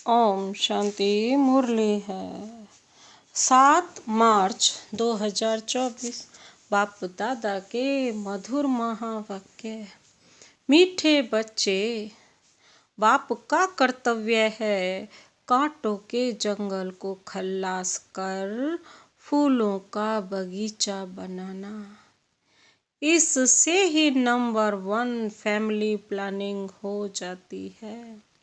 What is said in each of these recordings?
ओम शांति मुरली है 7 मार्च 2024। बाप दादा के मधुर महावाक्य। मीठे बच्चे, बाप का कर्तव्य है कांटों के जंगल को खल्लास कर फूलों का बगीचा बनाना। इससे ही नंबर 1 फैमिली प्लानिंग हो जाती है।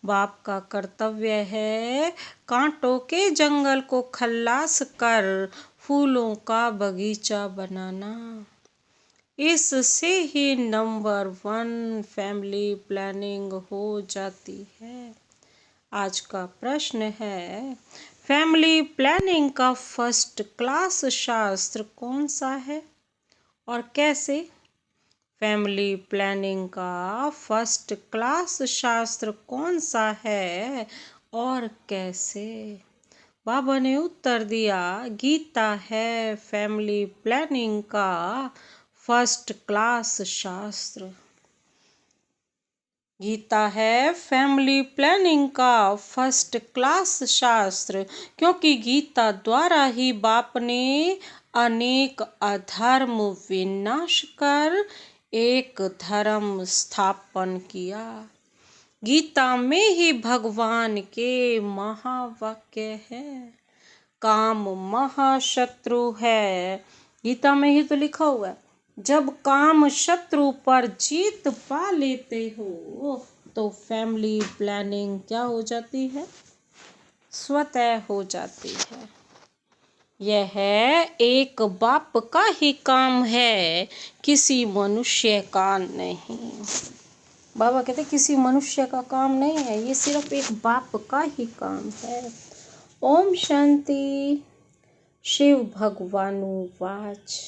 बाप का कर्तव्य है कांटों के जंगल को खल्लास कर फूलों का बगीचा बनाना। इससे ही नंबर 1 फैमिली प्लानिंग हो जाती है। आज का प्रश्न है, फैमिली प्लानिंग का फर्स्ट क्लास शास्त्र कौन सा है और कैसे? फैमिली प्लानिंग का फर्स्ट क्लास शास्त्र कौन सा है और कैसे? बाबा ने उत्तर दिया, गीता है फैमिली प्लानिंग का फर्स्ट क्लास शास्त्र। गीता है फैमिली प्लानिंग का फर्स्ट क्लास शास्त्र, क्योंकि गीता द्वारा ही बाप ने अनेक अधर्म विनाश कर एक धर्म स्थापन किया। गीता में ही भगवान के महावाक्य है, काम महाशत्रु है। गीता में ही तो लिखा हुआ है, जब काम शत्रु पर जीत पा लेते हो तो फैमिली प्लानिंग क्या हो जाती है? स्वतः हो जाती है। यह एक बाप का ही काम है, किसी मनुष्य का नहीं। बाबा कहते किसी मनुष्य का काम नहीं है, ये सिर्फ एक बाप का ही काम है। ओम शांति। शिव भगवानुवाच।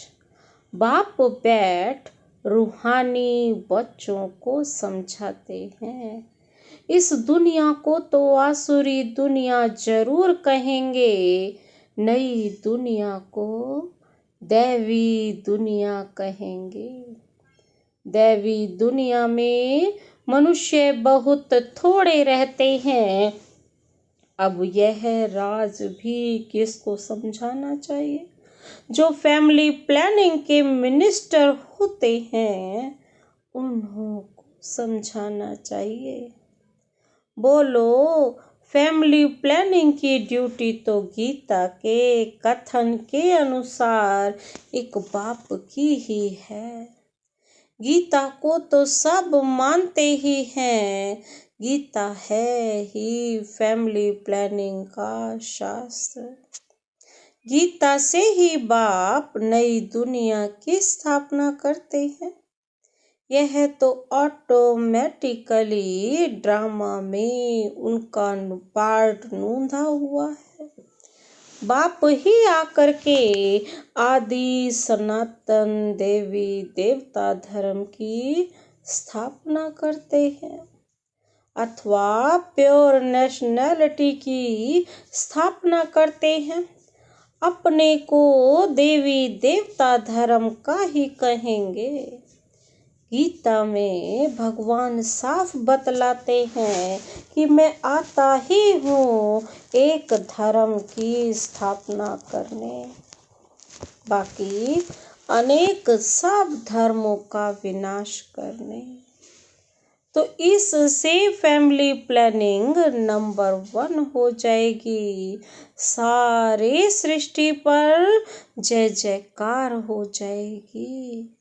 बाप बैठ रूहानी बच्चों को समझाते हैं। इस दुनिया को तो आसुरी दुनिया जरूर कहेंगे, नई दुनिया को दैवी दुनिया कहेंगे। दैवी दुनिया में मनुष्य बहुत थोड़े रहते हैं। अब यह राज भी किसको समझाना चाहिए? जो फैमिली प्लानिंग के मिनिस्टर होते हैं उन्हों को समझाना चाहिए। बोलो, फैमिली प्लानिंग की ड्यूटी तो गीता के कथन के अनुसार एक बाप की ही है। गीता को तो सब मानते ही हैं। गीता है ही फैमिली प्लानिंग का शास्त्र। गीता से ही बाप नई दुनिया की स्थापना करते हैं। यह तो ऑटोमेटिकली ड्रामा में उनका पार्ट नूंधा हुआ है। बाप ही आकर के आदि सनातन देवी देवता धर्म की स्थापना करते हैं अथवा प्योर नेशनैलिटी की स्थापना करते हैं। अपने को देवी देवता धर्म का ही कहेंगे। गीता में भगवान साफ बतलाते हैं कि मैं आता ही हूँ एक धर्म की स्थापना करने, बाकी अनेक सब धर्मों का विनाश करने। तो इससे फैमिली प्लानिंग नंबर 1 हो जाएगी। सारे सृष्टि पर जय जयकार हो जाएगी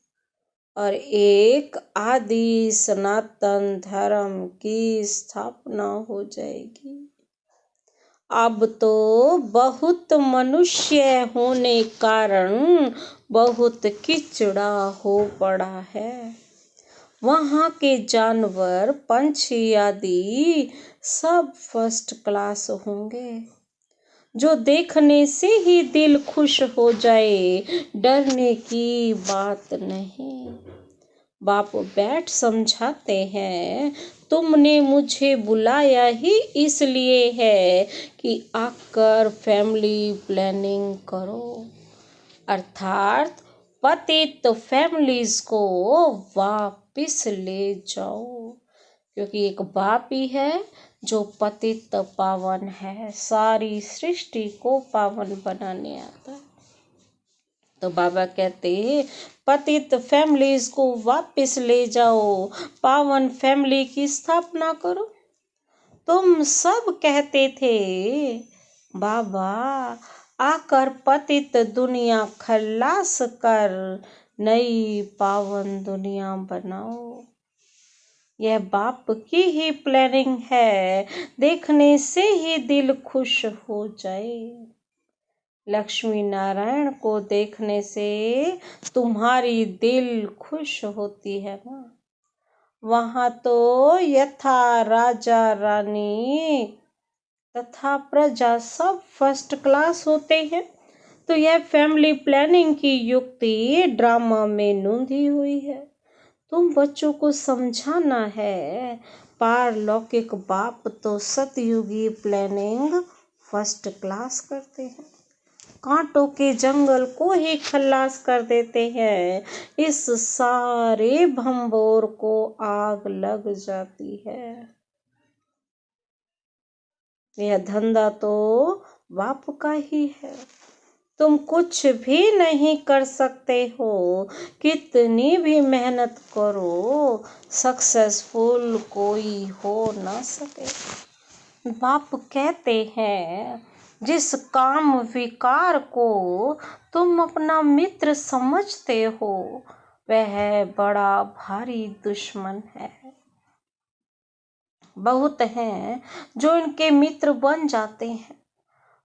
और एक आदि सनातन धर्म की स्थापना हो जाएगी। अब तो बहुत मनुष्य होने कारण बहुत किचड़ा हो पड़ा है। वहाँ के जानवर, पंछी आदि सब फर्स्ट क्लास होंगे, जो देखने से ही दिल खुश हो जाए, डरने की बात नहीं। बाप बैठ समझाते हैं, तुमने मुझे बुलाया ही इसलिए है कि आकर फैमिली प्लानिंग करो, अर्थात पतित फैमिलीज को वापिस ले जाओ। क्योंकि एक बाप ही है जो पतित पावन है, सारी सृष्टि को पावन बनाने आता है। तो बाबा कहते हैं पतित फैमिलीज को वापस ले जाओ, पावन फैमिली की स्थापना करो। तुम सब कहते थे बाबा आकर पतित दुनिया खल्लास कर नई पावन दुनिया बनाओ। यह बाप की ही प्लानिंग है, देखने से ही दिल खुश हो जाए। लक्ष्मी नारायण को देखने से तुम्हारी दिल खुश होती है ना। वहां तो यथा राजा रानी तथा प्रजा सब फर्स्ट क्लास होते हैं। तो यह फैमिली प्लानिंग की युक्ति ड्रामा में नूंधी हुई है। तुम बच्चों को समझाना है, पारलौकिक बाप तो सतयुगी प्लानिंग फर्स्ट क्लास करते हैं, कांटों के जंगल को ही खल्लास कर देते हैं। इस सारे भंबोर को आग लग जाती है। यह धंधा तो बाप का ही है। तुम कुछ भी नहीं कर सकते हो, कितनी भी मेहनत करो, सक्सेसफुल कोई हो ना सके। बाप कहते हैं जिस काम विकार को तुम अपना मित्र समझते हो वह बड़ा भारी दुश्मन है। बहुत हैं जो इनके मित्र बन जाते हैं।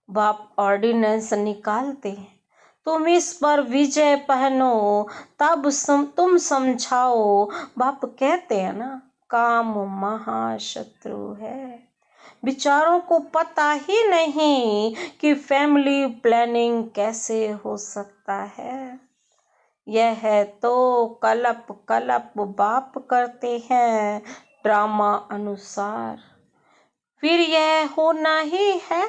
बाप ऑर्डिनेंस निकालते हैं, तुम इस पर विजय पहनो तब तुम समझाओ। बाप कहते हैं ना काम महाशत्रु है। विचारों को पता ही नहीं कि फैमिली प्लानिंग कैसे हो सकता है। यह है तो कलप कलप बाप करते हैं ड्रामा अनुसार। फिर यह होना ही है।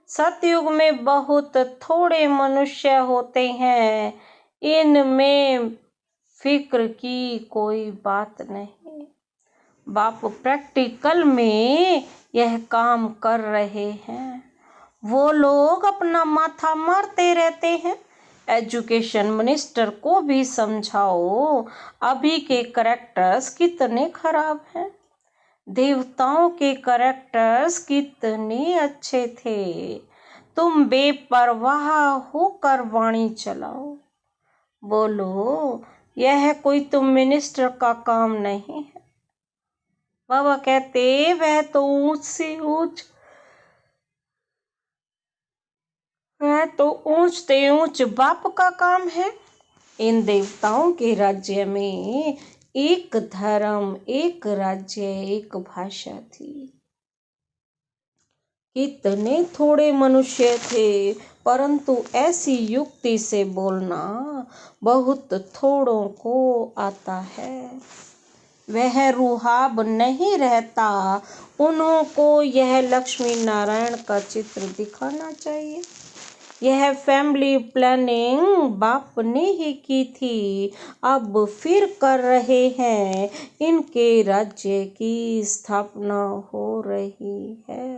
सतयुग में बहुत थोड़े मनुष्य होते हैं, इनमें फिक्र की कोई बात नहीं। बाप प्रैक्टिकल में यह काम कर रहे हैं। वो लोग अपना माथा मारते रहते हैं। एजुकेशन मिनिस्टर को भी समझाओ अभी के कैरेक्टर्स कितने खराब हैं। देवताओं के कैरेक्टर्स कितने अच्छे थे। तुम बेपरवाह होकर वाणी चलाओ। बोलो यह कोई तुम मिनिस्टर का काम नहीं है। बाबा कहते वह तो ऊंच से ऊंच, वह तो ऊंचते ऊंच बाप का काम है। इन देवताओं के राज्य में एक धर्म, एक राज्य, एक भाषा थी। कितने थोड़े मनुष्य थे, परंतु ऐसी युक्ति से बोलना बहुत थोड़ों को आता है। वह रुहाब नहीं रहता। उन्हों को यह लक्ष्मी नारायण का चित्र दिखाना चाहिए। यह फैमिली प्लानिंग बाप ने ही की थी, अब फिर कर रहे हैं। इनके राज्य की स्थापना हो रही है।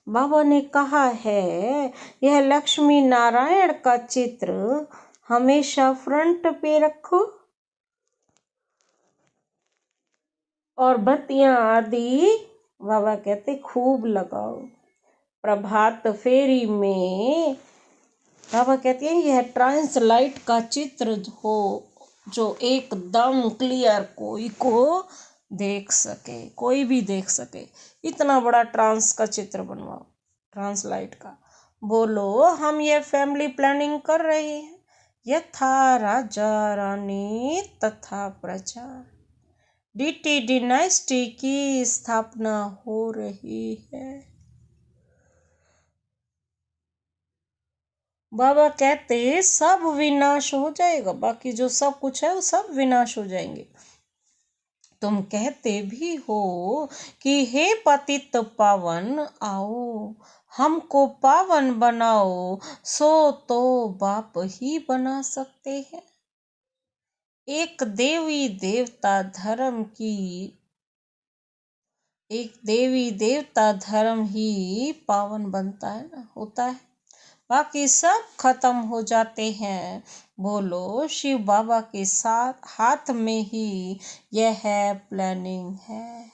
बाबा ने कहा है यह लक्ष्मी नारायण का चित्र हमेशा फ्रंट पे रखो और बत्तियां आदि बाबा कहते खूब लगाओ। प्रभात फेरी में बाबा कहते हैं यह ट्रांसलाइट का चित्र हो जो एकदम क्लियर कोई को देख सके, कोई भी देख सके। इतना बड़ा ट्रांस का चित्र बनवाओ, ट्रांसलाइट का। बोलो हम ये फैमिली प्लानिंग कर रहे हैं, यथा राजा रानी तथा प्रजा। डीटी डिनाइस्टी की स्थापना हो रही है। बाबा कहते सब विनाश हो जाएगा, बाकी जो सब कुछ है वो सब विनाश हो जाएंगे। तुम कहते भी हो कि हे पतित पावन आओ हमको पावन बनाओ, सो तो बाप ही बना सकते हैं। एक देवी देवता धर्म की एक देवी देवता धर्म ही पावन बनता है ना, होता है। बाकी सब खत्म हो जाते हैं। बोलो, शिव बाबा के साथ हाथ में ही यह प्लानिंग है।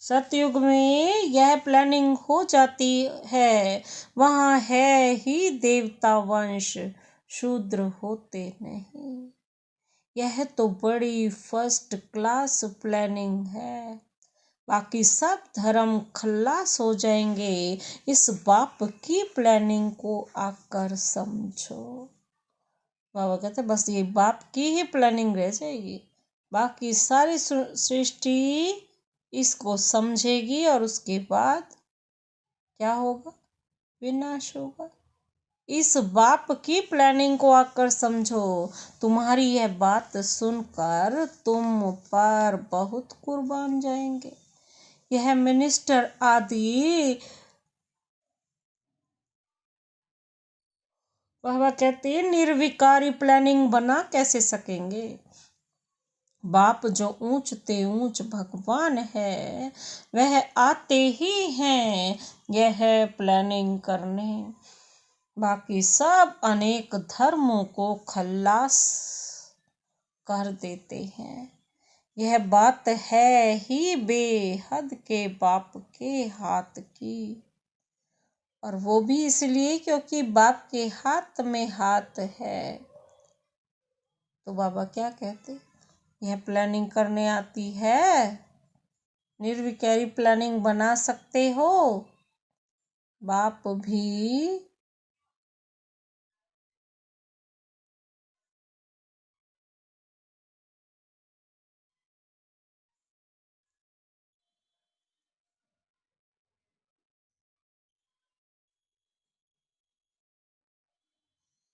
सतयुग में यह प्लानिंग हो जाती है, वहाँ है ही देवता वंश, शूद्र होते नहीं। यह तो बड़ी फर्स्ट क्लास प्लानिंग है। बाकी सब धर्म खल्लास हो जाएंगे। इस बाप की प्लानिंग को आकर समझो। बाबा कहते बस ये बाप की ही प्लानिंग रह जाएगी, बाकी सारी सृष्टि इसको समझेगी और उसके बाद क्या होगा? विनाश होगा। इस बाप की प्लानिंग को आकर समझो। तुम्हारी यह बात सुनकर तुम पर बहुत कुर्बान जाएंगे। यह मिनिस्टर आदि बाबा कहते हैं निर्विकारी प्लानिंग बना कैसे सकेंगे। बाप जो ऊंचते ऊंच भगवान है, वह आते ही हैं यह प्लानिंग करने। बाकी सब अनेक धर्मों को खल्लास कर देते हैं। यह बात है ही बेहद के बाप के हाथ की, और वो भी इसलिए क्योंकि बाप के हाथ में हाथ है। तो बाबा क्या कहते, यह प्लानिंग करने आती है, निर्विकारी प्लानिंग बना सकते हो। बाप भी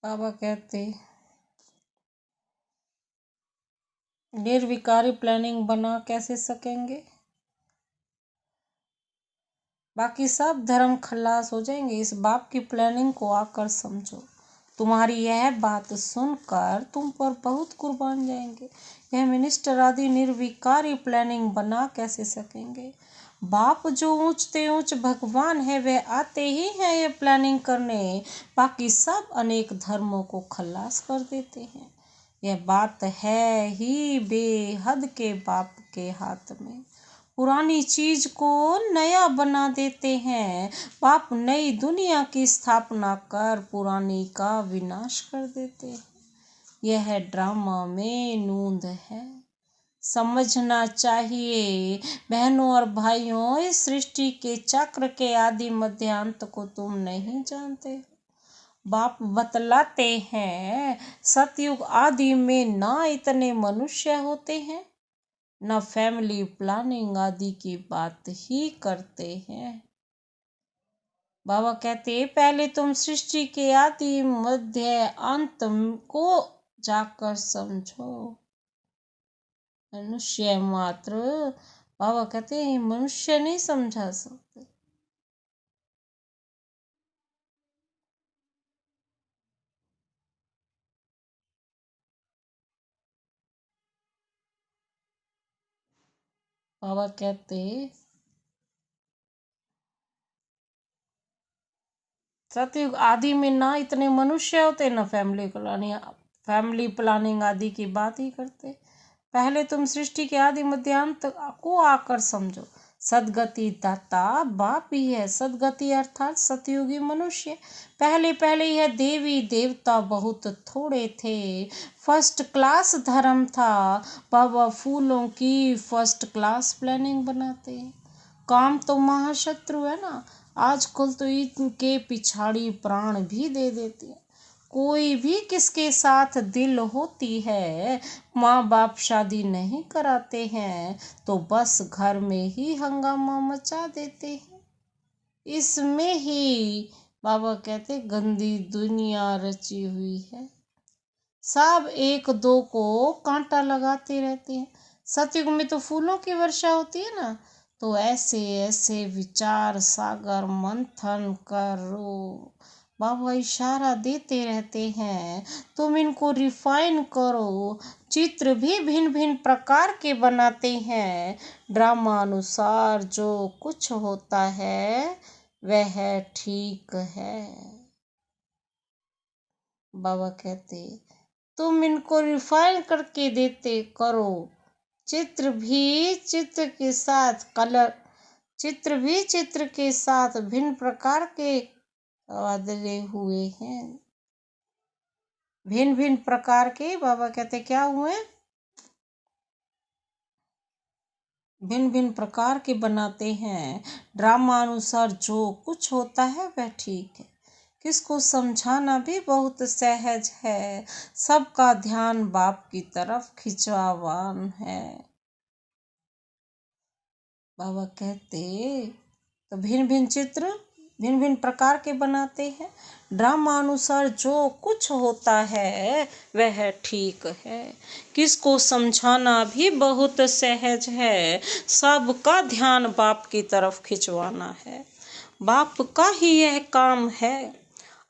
बाबा कहते निर्विकारी प्लानिंग बना कैसे सकेंगे। बाकी सब धर्म खल्लास हो जाएंगे। इस बाप की प्लानिंग को आकर समझो। तुम्हारी यह बात सुनकर तुम पर बहुत कुर्बान जाएंगे। यह मिनिस्टर आदि निर्विकारी प्लानिंग बना कैसे सकेंगे। बाप जो ऊंचते ऊंच भगवान है, वह आते ही हैं ये प्लानिंग करने। बाकी सब अनेक धर्मों को खल्लास कर देते हैं। यह बात है ही बेहद के बाप के हाथ में। पुरानी चीज को नया बना देते हैं। बाप नई दुनिया की स्थापना कर पुरानी का विनाश कर देते हैं। यह ड्रामा में नूंद है, समझना चाहिए। बहनों और भाइयों, इस सृष्टि के चक्र के आदि मध्यांत को तुम नहीं जानते। बाप बतलाते हैं सतयुग आदि में ना इतने मनुष्य होते हैं, न फैमिली प्लानिंग आदि की बात ही करते हैं। बाबा कहते पहले तुम सृष्टि के आदि मध्य अंत को जाकर समझो। मनुष्य मात्र, बाबा कहते हैं मनुष्य नहीं समझा सकते। बाबा कहते सतयुग आदि में ना इतने मनुष्य होते, ना फैमिली प्लानिंग आदि की बात ही करते। पहले तुम सृष्टि के आदि मध्यांत को आकर समझो। सदगति दाता बाप ही है। सदगति अर्थात सतयुगी मनुष्य। पहले पहले यह देवी देवता बहुत थोड़े थे। फर्स्ट क्लास धर्म था। बाबा फूलों की फर्स्ट क्लास प्लानिंग बनाते हैं। काम तो महाशत्रु है ना, आजकल तो इनके पिछाड़ी प्राण भी दे देते हैं। कोई भी किसके साथ दिल होती है, माँ बाप शादी नहीं कराते हैं तो बस घर में ही हंगामा मचा देते हैं। इसमें ही बाबा कहते गंदी दुनिया रची हुई है। सब एक दो को कांटा लगाते रहते हैं। सतयुग में तो फूलों की वर्षा होती है ना, तो ऐसे ऐसे विचार सागर मंथन करो, बाबा इशारा देते रहते हैं, तुम इनको रिफाइन करो। चित्र भी भिन्न भिन्न प्रकार के बनाते हैं। ड्रामा अनुसार जो कुछ होता है वह ठीक है। बाबा कहते, तुम इनको रिफाइन करके देते करो। चित्र भी चित्र के साथ भिन्न प्रकार के बदले हुए हैं। भिन्न भिन्न प्रकार के, बाबा कहते क्या हुए, भिन्न भिन्न प्रकार के बनाते हैं। ड्रामा अनुसार जो कुछ होता है वह ठीक है। किसको समझाना भी बहुत सहज है। सबका ध्यान बाप की तरफ खिंचवान है। बाबा कहते तो भिन्न भिन्न चित्र भिन्न भिन्न प्रकार के बनाते हैं। ड्रामा अनुसार जो कुछ होता है वह ठीक है। किसको समझाना भी बहुत सहज है। सबका ध्यान बाप की तरफ खिंचवाना है। बाप का ही यह काम है।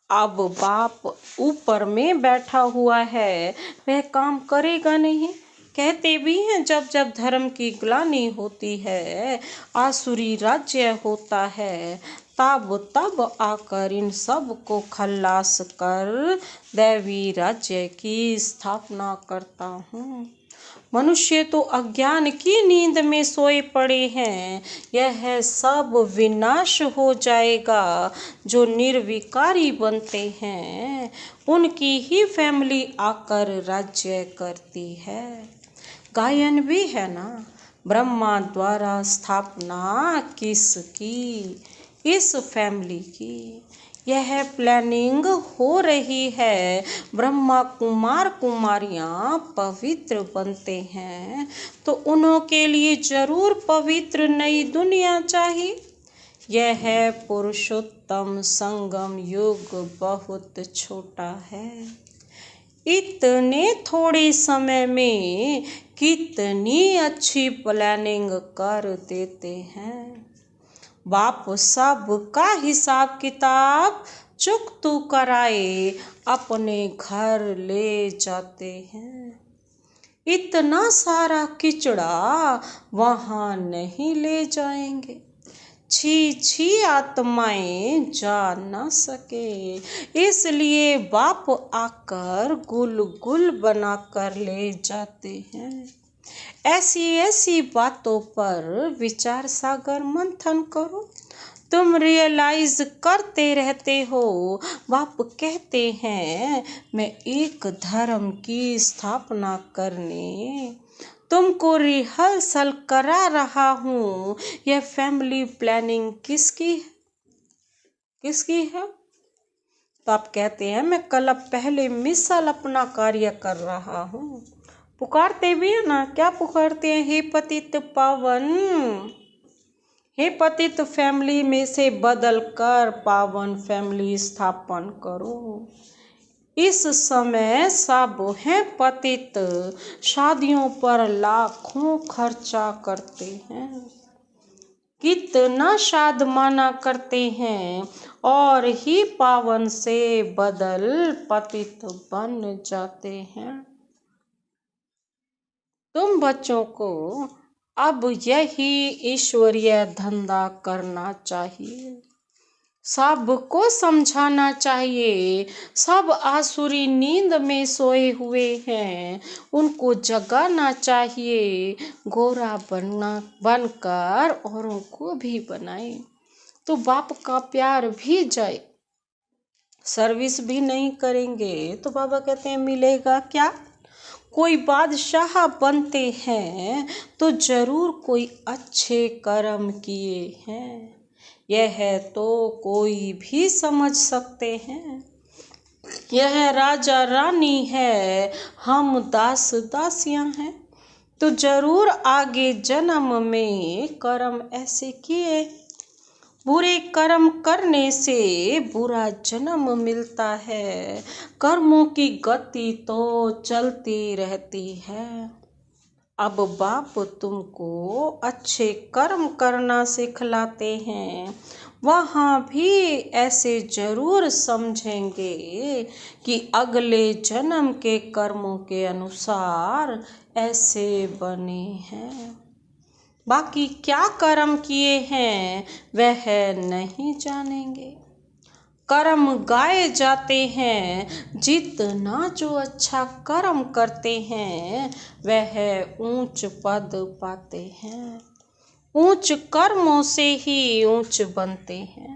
अब बाप ऊपर में बैठा हुआ है, वह काम करेगा नहीं। कहते भी हैं जब जब धर्म की ग्लानि होती है, आसुरी राज्य होता है, तब आकर इन सब को खल्लास कर दैवी राज्य की स्थापना करता हूँ। मनुष्य तो अज्ञान की नींद में सोए पड़े हैं। यह सब विनाश हो जाएगा। जो निर्विकारी बनते हैं उनकी ही फैमिली आकर राज्य करती है। गायन भी है ना, ब्रह्मा द्वारा स्थापना किसकी? इस फैमिली की। यह प्लानिंग हो रही है। ब्रह्मा कुमार कुमारियाँ पवित्र बनते हैं तो उनके लिए जरूर पवित्र नई दुनिया चाहिए। यह पुरुषोत्तम संगम युग बहुत छोटा है। इतने थोड़े समय में कितनी अच्छी प्लानिंग कर देते हैं। बाप सब का हिसाब किताब चुकतू कराए अपने घर ले जाते हैं। इतना सारा किचड़ा वहाँ नहीं ले जाएंगे। छी आत्माएं जा न सके, इसलिए बाप आकर गुल गुल बनाकर ले जाते हैं। ऐसी बातों पर विचार सागर मंथन करो। तुम रियलाइज करते रहते हो। बाप कहते हैं मैं एक धर्म की स्थापना करने तुमको रिहर्सल करा रहा हूँ। यह फैमिली प्लानिंग किसकी है? तो आप कहते हैं मैं कल पहले मिसल अपना कार्य कर रहा हूँ। पुकारते भी है ना, क्या पुकारते हैं? हे पतित पावन, हे पतित फैमिली में से बदल कर पावन फैमिली स्थापन करो। इस समय सब हैं पतित, शादियों पर लाखों खर्चा करते हैं, कितना शादमाना करते हैं और ही पावन से बदल पतित बन जाते हैं। तुम बच्चों को अब यही ईश्वरीय धंधा करना चाहिए। सबको समझाना चाहिए। सब आसुरी नींद में सोए हुए हैं, उनको जगाना चाहिए। गोरा बनकर औरों को भी बनाए तो बाप का प्यार भी जाए। सर्विस भी नहीं करेंगे तो बाबा कहते हैं मिलेगा क्या? कोई बादशाह बनते हैं तो जरूर कोई अच्छे कर्म किए हैं। यह तो कोई भी समझ सकते हैं। यह राजा रानी है, हम दास दासियां हैं तो जरूर आगे जन्म में कर्म ऐसे किए। बुरे कर्म करने से बुरा जन्म मिलता है। कर्मों की गति तो चलती रहती है। अब बाप तुमको अच्छे कर्म करना सिखलाते हैं। वहाँ भी ऐसे जरूर समझेंगे कि अगले जन्म के कर्मों के अनुसार ऐसे बने हैं। बाकी क्या कर्म किए हैं वह नहीं जानेंगे। कर्म गाए जाते हैं, जितना जो अच्छा कर्म करते हैं वह ऊंच पद पाते हैं। ऊंच कर्मों से ही ऊंच बनते हैं।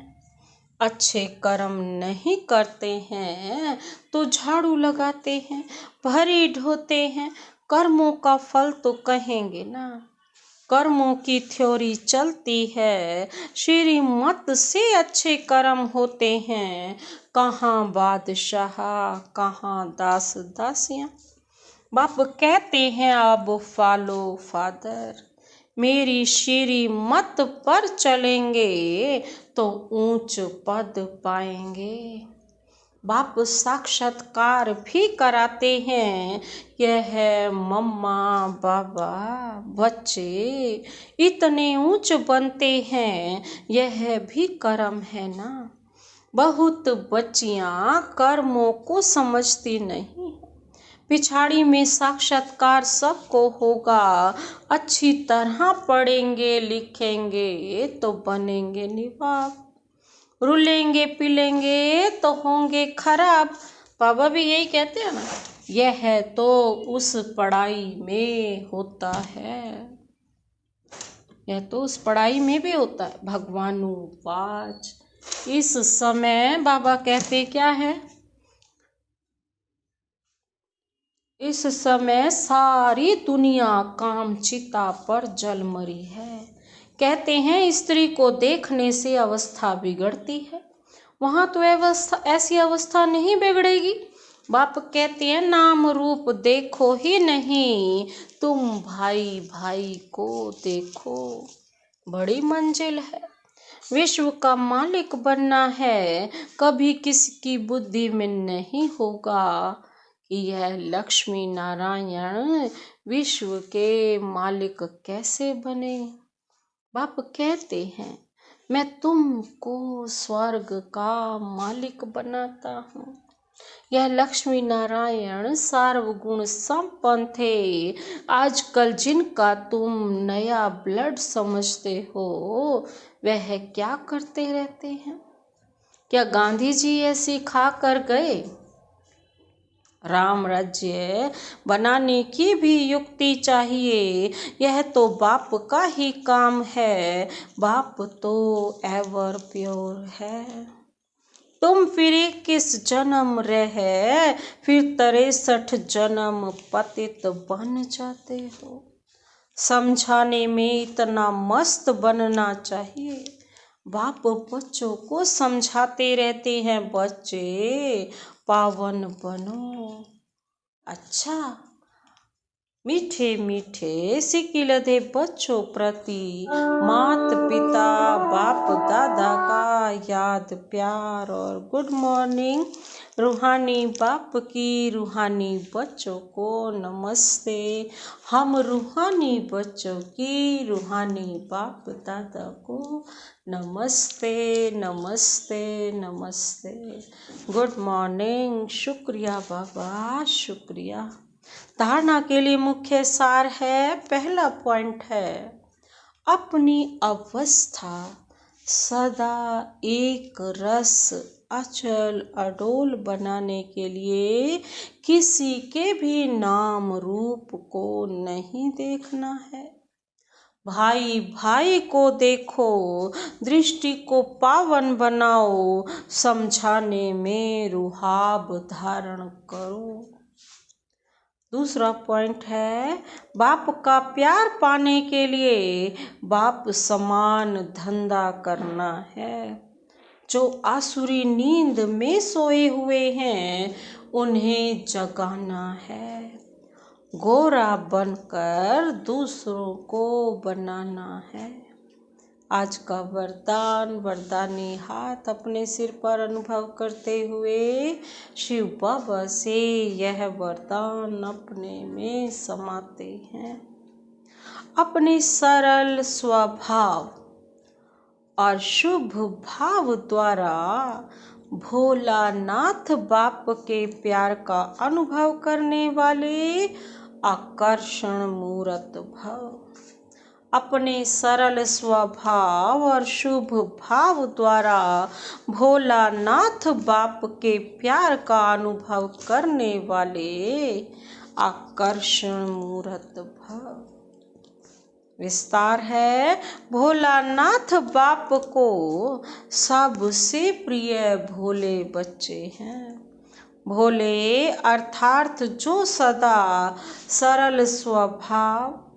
अच्छे कर्म नहीं करते हैं तो झाड़ू लगाते हैं, भरी ढोते हैं, कर्मों का फल तो कहेंगे ना। कर्मों की थ्योरी चलती है, श्रीमत से अच्छे कर्म होते हैं। कहाँ बादशाह, कहाँ दास दासियाँ। बाप कहते हैं अब फॉलो फादर, मेरी श्रीमत पर चलेंगे तो ऊंच पद पाएंगे। बाप साक्षात्कार भी कराते हैं, यह है मम्मा बाबा बच्चे इतने ऊंच बनते हैं, यह भी कर्म है ना। बहुत बच्चियां कर्मों को समझती नहीं। पिछाड़ी में साक्षात्कार सबको होगा, अच्छी तरह पढ़ेंगे लिखेंगे तो बनेंगे निवाब। रुलेंगे पिलेंगे तो होंगे खराब। बाबा भी यही कहते हैं ना, यह तो उस पढ़ाई में होता है, यह तो उस पढ़ाई में भी होता है। भगवानु वाच इस समय बाबा कहते क्या है, इस समय सारी दुनिया काम चिता पर जल मरी है। कहते हैं स्त्री को देखने से अवस्था बिगड़ती है, वहाँ तो ऐसी अवस्था नहीं बिगड़ेगी। बाप कहते हैं नाम रूप देखो ही नहीं, तुम भाई भाई को देखो। बड़ी मंजिल है, विश्व का मालिक बनना है। कभी किसी बुद्धि में नहीं होगा कि यह लक्ष्मी नारायण विश्व के मालिक कैसे बने। बाप कहते हैं मैं तुमको स्वर्ग का मालिक बनाता हूँ। यह लक्ष्मी नारायण सर्वगुण संपन्न थे। आजकल जिनका तुम नया ब्लड समझते हो वह क्या करते रहते हैं। क्या गांधी जी ऐसी खा कर गए। राम राज्य बनाने की भी युक्ति चाहिए, यह तो बाप का ही काम है। बाप तो एवर प्योर है। तुम फिर 21 जन्म रहे, फिर 63 जन्म पतित बन जाते हो। समझाने में इतना मस्त बनना चाहिए। बाप बच्चों को समझाते रहते हैं, बच्चे पावन बनो। अच्छा मीठे मीठे सिकिलधे बच्चों प्रति मात पिता बाप दादा का याद प्यार और गुड मॉर्निंग। रूहानी बाप की रूहानी बच्चों को नमस्ते। हम रूहानी बच्चों की रूहानी बाप दादा को नमस्ते नमस्ते नमस्ते। Good morning. शुक्रिया बाबा शुक्रिया। धारणा के लिए मुख्य सार है, पहला पॉइंट है अपनी अवस्था सदा एक रस अचल अडोल बनाने के लिए किसी के भी नाम रूप को नहीं देखना है। भाई भाई को देखो, दृष्टि को पावन बनाओ, समझाने में रुहाब धारण करो। दूसरा पॉइंट है बाप का प्यार पाने के लिए बाप समान धंधा करना है। जो आसुरी नींद में सोए हुए हैं उन्हें जगाना है। गोरा बनकर दूसरों को बनाना है। आज का वरदान, वरदानी हाथ अपने सिर पर अनुभव करते हुए शिव बाबा से यह वरदान अपने में समाते हैं। अपने सरल स्वभाव और शुभ भाव द्वारा भोलानाथ बाप के प्यार का अनुभव करने वाले आकर्षण मूर्त भव। अपने सरल स्वभाव और शुभ भाव द्वारा भोलानाथ बाप के प्यार का अनुभव करने वाले आकर्षण मूर्त भव। विस्तार है। भोलानाथ बाप को सबसे प्रिय भोले बच्चे हैं। भोले अर्थात जो सदा सरल स्वभाव,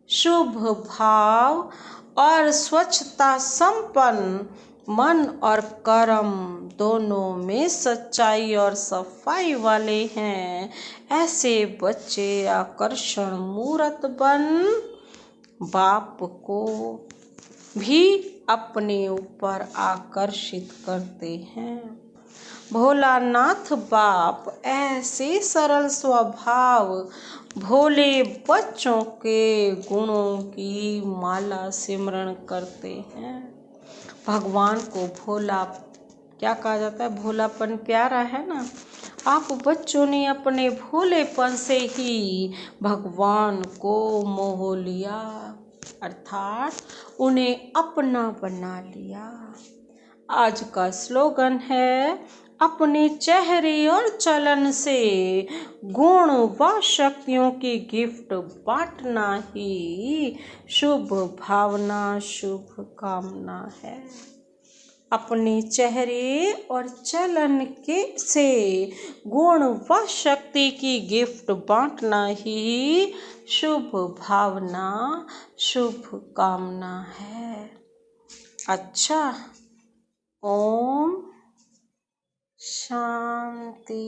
शुभ भाव और स्वच्छता संपन्न मन और कर्म दोनों में सच्चाई और सफाई वाले हैं। ऐसे बच्चे आकर्षण मूर्त बन बाप को भी अपने ऊपर आकर्षित करते हैं। भोलानाथ बाप ऐसे सरल स्वभाव भोले बच्चों के गुणों की माला सिमरण करते हैं। भगवान को भोला क्या कहा जाता है? भोलापन प्यारा है ना। आप बच्चों ने अपने भोलेपन से ही भगवान को मोह लिया, अर्थात उन्हें अपना बना लिया। आज का स्लोगन है, अपने चेहरे और चलन से गुण व शक्तियों की गिफ्ट बांटना ही शुभ भावना, शुभ कामना है। अपने चेहरे और चलन के से गुण व शक्ति की गिफ्ट बांटना ही शुभ भावना, शुभ कामना है। अच्छा, ओम शांति।